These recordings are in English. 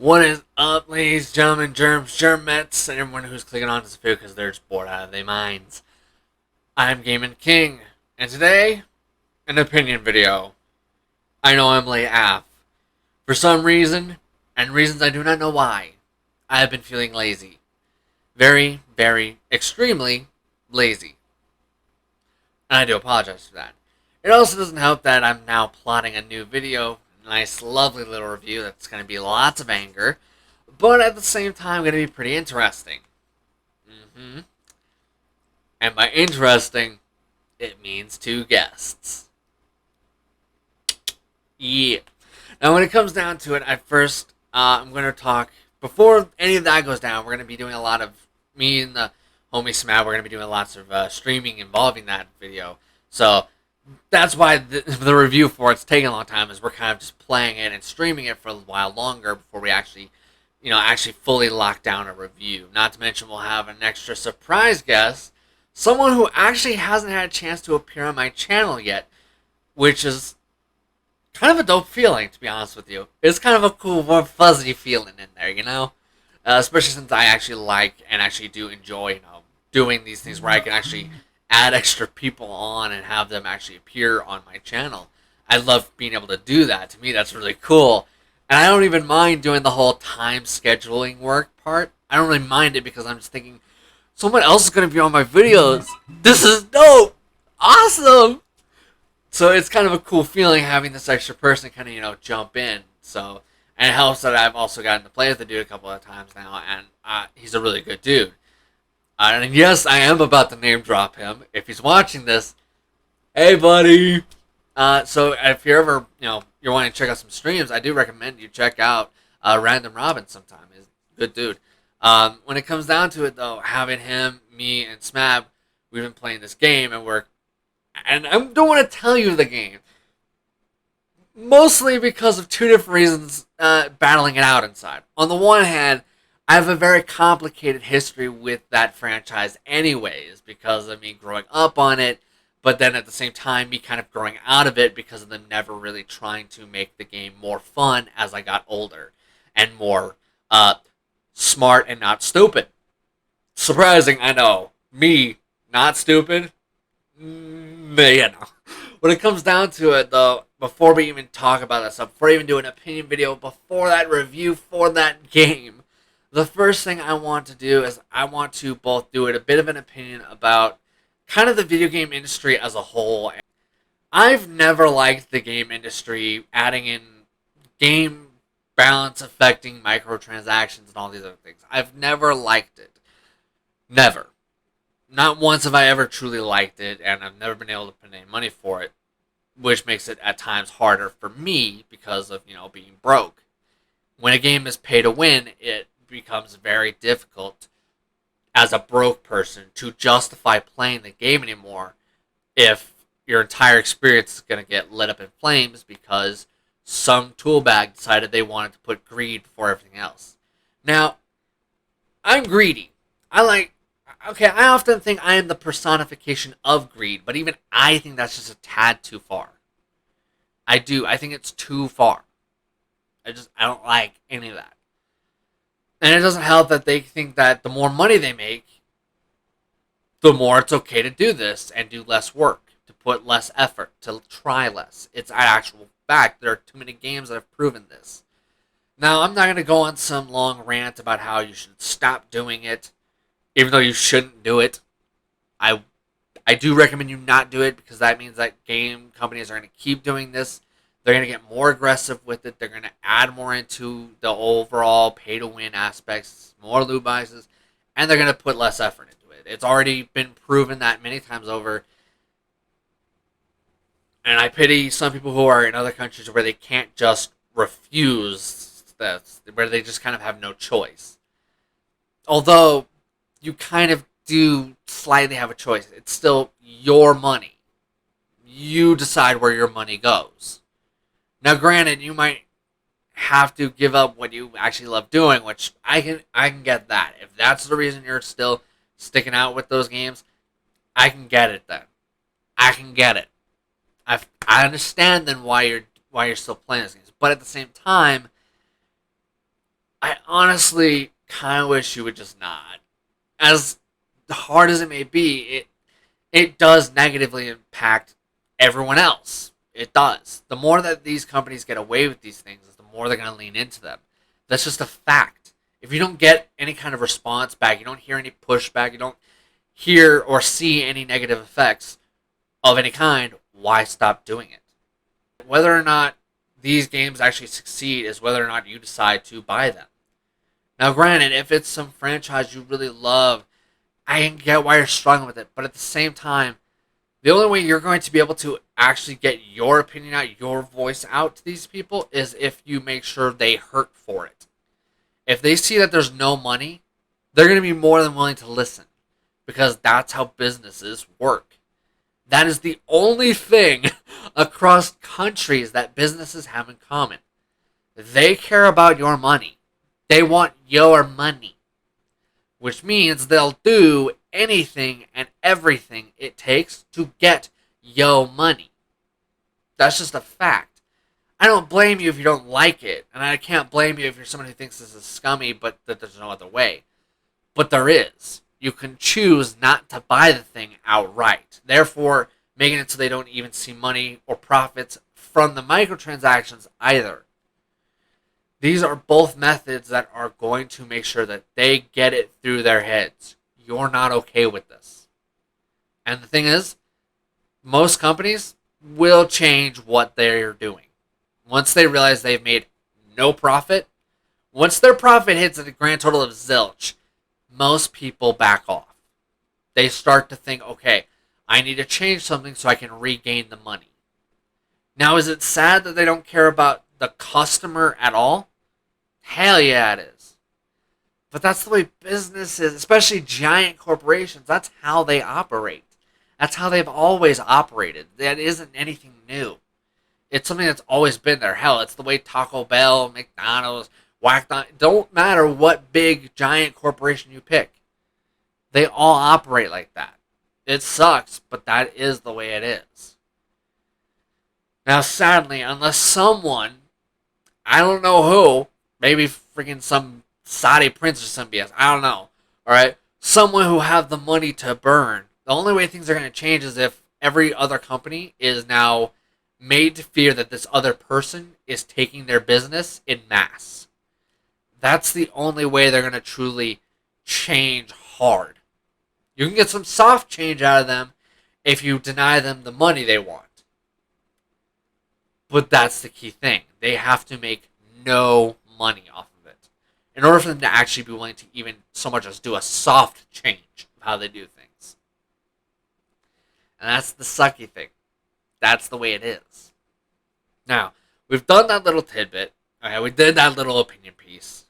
What is up, ladies, gentlemen, germs, germettes, and everyone who's clicking on this video because they're just bored out of their minds? I'm Gamin King, and today, an opinion video. I know I'm late AF. For some reason, and reasons I do not know why, I have been feeling lazy. Very, very, extremely lazy. And I do apologize for that. It also doesn't help that I'm now plotting a new video, a nice, lovely little review that's going to be lots of anger, but at the same time going to be pretty interesting. And by interesting, it means two guests. Yeah. Now, when it comes down to it, I'm going to talk, before any of that goes down, we're going to be doing a lot of, me and the homie Smab, we're going to be doing lots of streaming involving that video. So, that's why the review for it's taking a long time, is we're kind of just playing it and streaming it for a while longer before we actually fully lock down a review. Not to mention we'll have an extra surprise guest, someone who actually hasn't had a chance to appear on my channel yet, which is kind of a dope feeling, to be honest with you. It's kind of a cool, warm, fuzzy feeling in there, you know? Especially since I actually like and actually do enjoy, doing these things where I can actually add extra people on and have them actually appear on my channel. I love being able to do that. To me, that's really cool. And I don't even mind doing the whole time scheduling work part. I don't really mind it because I'm just thinking, someone else is going to be on my videos. This is dope. Awesome. So it's kind of a cool feeling having this extra person kind of, jump in. So, and it helps that I've also gotten to play with the dude a couple of times now, and he's a really good dude. And yes, I am about to name drop him. If he's watching this, hey buddy. So if you're ever, you're wanting to check out some streams, I do recommend you check out Random Robin sometime. He's a good dude. When it comes down to it, though, having him, me, and Smab, we've been playing this game, and I don't want to tell you the game, mostly because of two different reasons, battling it out inside. On the one hand, I have a very complicated history with that franchise anyways, because of me growing up on it, but then at the same time, me kind of growing out of it because of them never really trying to make the game more fun as I got older, and more smart and not stupid. Surprising, I know. Me, not stupid? When it comes down to it, though, before we even talk about that stuff, before I even do an opinion video, before that review for that game, the first thing I want to do is I want to both do it a bit of an opinion about kind of the video game industry as a whole. I've never liked the game industry adding in game balance affecting microtransactions and all these other things. I've never liked it. Never. Not once have I ever truly liked it, and I've never been able to put any money for it, which makes it at times harder for me because of, being broke. When a game is pay to win, it becomes very difficult as a broke person to justify playing the game anymore if your entire experience is going to get lit up in flames because some toolbag decided they wanted to put greed before everything else. Now, I'm greedy. I often think I am the personification of greed, but even I think that's just a tad too far. I do. I think it's too far. I don't like any of that. And it doesn't help that they think that the more money they make, the more it's okay to do this and do less work, to put less effort, to try less. It's an actual fact. There are too many games that have proven this. Now, I'm not going to go on some long rant about how you should stop doing it, even though you shouldn't do it. I do recommend you not do it because that means that game companies are going to keep doing this. They're going to get more aggressive with it. They're going to add more into the overall pay-to-win aspects, more loot boxes, and they're going to put less effort into it. It's already been proven that many times over, and I pity some people who are in other countries where they can't just refuse this, where they just kind of have no choice. Although, you kind of do slightly have a choice. It's still your money. You decide where your money goes. Now, granted, you might have to give up what you actually love doing, which I can get that. If that's the reason you're still sticking out with those games, I can get it then. I can get it. I understand then why you're still playing those games. But at the same time, I honestly kind of wish you would just not. As hard as it may be, it does negatively impact everyone else. It does. The more that these companies get away with these things, the more they're going to lean into them. That's just a fact. If you don't get any kind of response back, you don't hear any pushback, you don't hear or see any negative effects of any kind, why stop doing it? Whether or not these games actually succeed is whether or not you decide to buy them. Now, granted, if it's some franchise you really love, I can get why you're struggling with it, but at the same time, the only way you're going to be able to actually get your opinion out, your voice out to these people, is if you make sure they hurt for it. If they see that there's no money, they're going to be more than willing to listen, because that's how businesses work. That is the only thing across countries that businesses have in common. They care about your money. They want your money. Which means they'll do anything and everything it takes to get yo money. That's just a fact. I don't blame you if you don't like it, and I can't blame you if you're someone who thinks this is scummy, but that there's no other way. But there is. You can choose not to buy the thing outright, therefore making it so they don't even see money or profits from the microtransactions either. These are both methods that are going to make sure that they get it through their heads. You're not okay with this. And the thing is, most companies will change what they're doing. Once they realize they've made no profit, once their profit hits a grand total of zilch, most people back off. They start to think, okay, I need to change something so I can regain the money. Now, is it sad that they don't care about the customer at all? Hell yeah, it is. But that's the way businesses, especially giant corporations, that's how they operate. That's how they've always operated. That isn't anything new. It's something that's always been there. Hell, it's the way Taco Bell, McDonald's, don't matter what big giant corporation you pick. They all operate like that. It sucks, but that is the way it is. Now, sadly, unless someone, I don't know who, maybe freaking some Saudi prince or some BS, I don't know, alright? Someone who have the money to burn. The only way things are going to change is if every other company is now made to fear that this other person is taking their business in mass. That's the only way they're going to truly change hard. You can get some soft change out of them if you deny them the money they want. But that's the key thing. They have to make no money off of it in order for them to actually be willing to even so much as do a soft change of how they do things. And that's the sucky thing. That's the way it is. Now, we've done that little tidbit. Okay, we did that little opinion piece.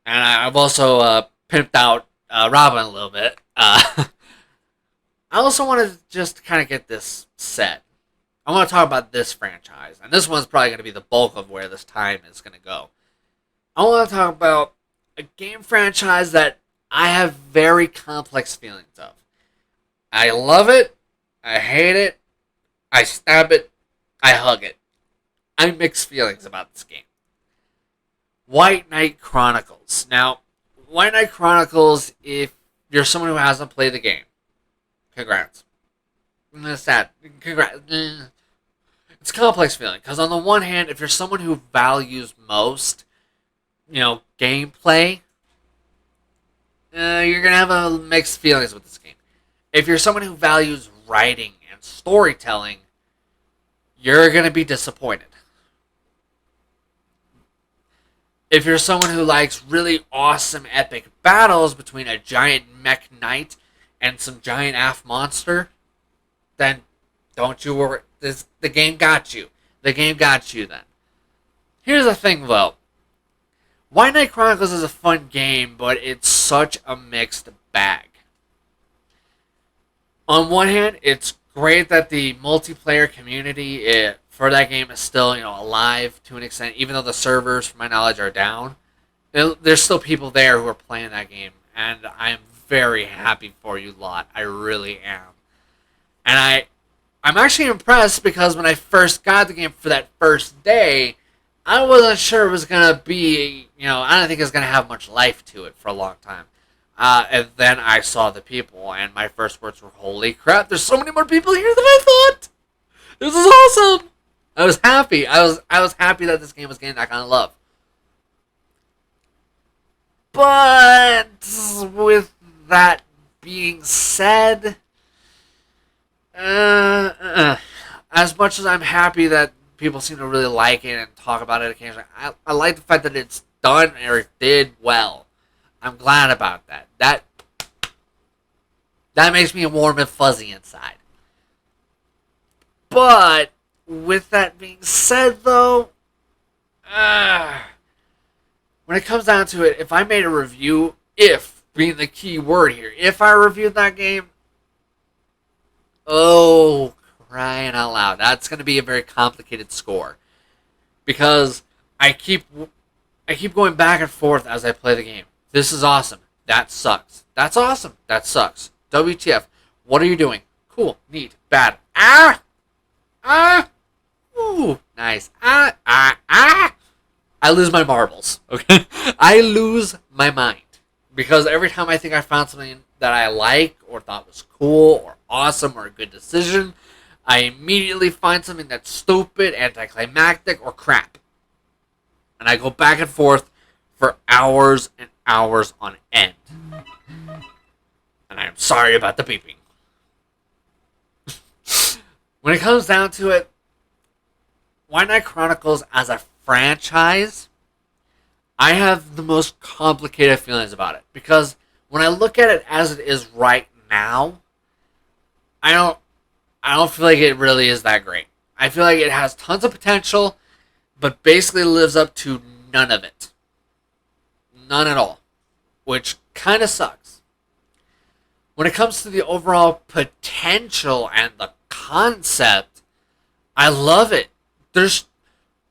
And I've also pimped out Robin a little bit. I also wanted to just kind of get this set. I want to talk about this franchise. And this one's probably going to be the bulk of where this time is going to go. I want to talk about a game franchise that I have very complex feelings of. I love it. I hate it. I stab it. I hug it. I have mixed feelings about this game. White Knight Chronicles. Now, White Knight Chronicles, if you're someone who hasn't played the game, congrats. That's sad. Congrats. It's a complex feeling, because on the one hand, if you're someone who values most, gameplay, you're going to have mixed feelings with this game. If you're someone who values writing and storytelling, you're going to be disappointed. If you're someone who likes really awesome epic battles between a giant mech knight and some giant AF monster, then don't you worry. The game got you. The game got you then. Here's the thing though. White Knight Chronicles is a fun game, but it's such a mixed bag. On one hand, it's great that the multiplayer community for that game is still, alive to an extent, even though the servers, from my knowledge, are down. There's still people there who are playing that game, and I'm very happy for you lot. I really am. And I'm actually impressed because when I first got the game for that first day, I wasn't sure it was gonna be, I don't think it was gonna have much life to it for a long time. And then I saw the people, and my first words were, "Holy crap! There's so many more people here than I thought. This is awesome." I was happy. I was happy that this game was getting that kind of love. But with that being said, as much as I'm happy that people seem to really like it and talk about it occasionally, I like the fact that it's done or it did well. I'm glad about that. That makes me warm and fuzzy inside. But with that being said, though, when it comes down to it, if I made a review, if being the key word here, if I reviewed that game, oh, crying out loud, that's going to be a very complicated score because I keep going back and forth as I play the game. This is awesome. That sucks. That's awesome. That sucks. WTF? What are you doing? Cool. Neat. Bad. Ah. Ooh. Nice. I lose my marbles. Okay. I lose my mind because every time I think I found something that I like or thought was cool or awesome or a good decision, I immediately find something that's stupid, anticlimactic, or crap. And I go back and forth for hours and hours on end. And I'm sorry about the beeping. When it comes down to it, White Knight Chronicles as a franchise, I have the most complicated feelings about it. Because when I look at it as it is right now, I don't feel like it really is that great. I feel like it has tons of potential, but basically lives up to none of it. None at all. Which kind of sucks. When it comes to the overall potential and the concept, I love it. There's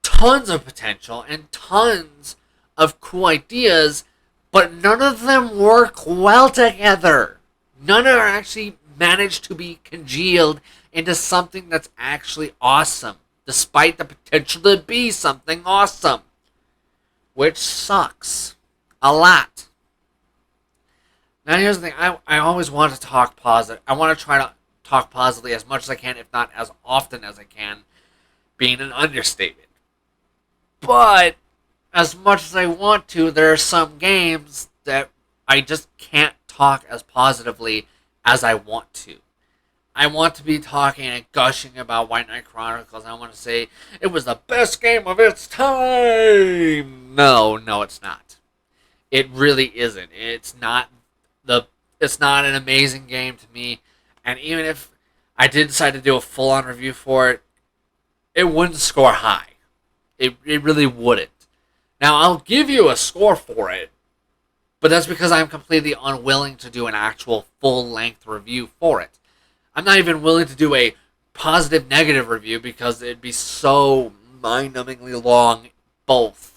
tons of potential and tons of cool ideas, but none of them work well together. None are actually managed to be congealed into something that's actually awesome, despite the potential to be something awesome. Which sucks. A lot. Now here's the thing, I always want to talk positive. I want to try to talk positively as much as I can, if not as often as I can, being an understatement. But as much as I want to, there are some games that I just can't talk as positively as I want to. I want to be talking and gushing about White Knight Chronicles. I want to say it was the best game of its time. No, it's not. It really isn't. It's not an amazing game to me. And even if I did decide to do a full-on review for it, it wouldn't score high. It really wouldn't. Now, I'll give you a score for it, but that's because I'm completely unwilling to do an actual full-length review for it. I'm not even willing to do a positive negative review because it'd be so mind-numbingly long both.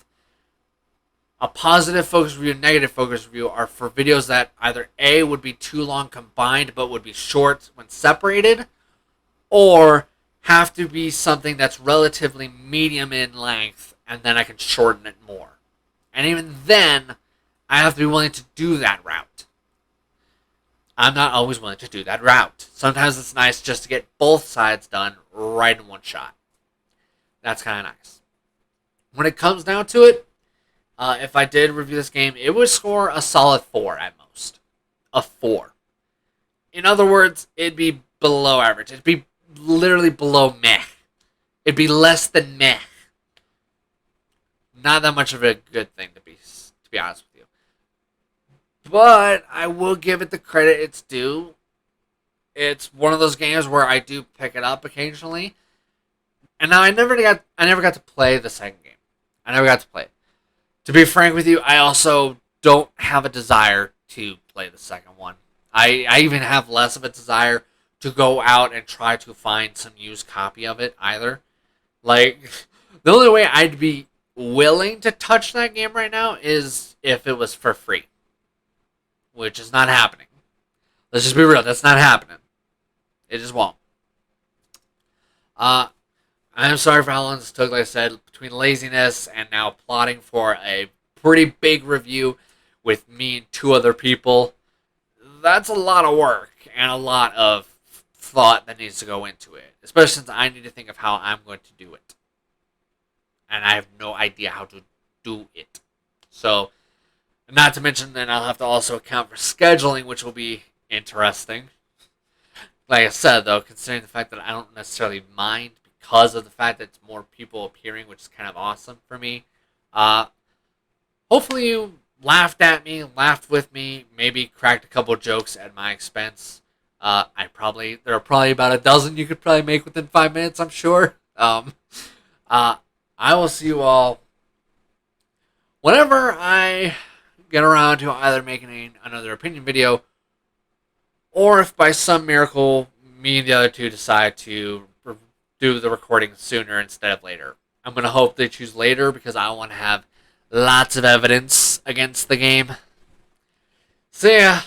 A positive focus review and negative focus review are for videos that either A, would be too long combined but would be short when separated, or have to be something that's relatively medium in length and then I can shorten it more. And even then, I have to be willing to do that route. I'm not always willing to do that route. Sometimes it's nice just to get both sides done right in one shot. That's kind of nice. When it comes down to it, if I did review this game, it would score a solid 4 at most. A 4. In other words, it'd be below average. It'd be literally below meh. It'd be less than meh. Not that much of a good thing, to be honest with you. But I will give it the credit it's due. It's one of those games where I do pick it up occasionally. And now I never got to play the second game. I never got to play it. To be frank with you, I also don't have a desire to play the second one. I even have less of a desire to go out and try to find some used copy of it either. Like, the only way I'd be willing to touch that game right now is if it was for free. Which is not happening. Let's just be real, that's not happening. It just won't. I'm I'm sorry for how long this took. Like I said, between laziness and now plotting for a pretty big review with me and two other people, that's a lot of work and a lot of thought that needs to go into it. Especially since I need to think of how I'm going to do it. And I have no idea how to do it. So, not to mention, then I'll have to also account for scheduling, which will be interesting. Like I said, though, considering the fact that I don't necessarily mind because of the fact that it's more people appearing, which is kind of awesome for me. Uh, Hopefully you laughed at me, laughed with me, maybe cracked a couple jokes at my expense. There are probably about a dozen you could probably make within 5 minutes, I'm sure. Uh, I will see you all whenever I get around to either making another opinion video, or if by some miracle me and the other two decide to do the recording sooner instead of later. I'm going to hope they choose later because I want to have lots of evidence against the game. So yeah,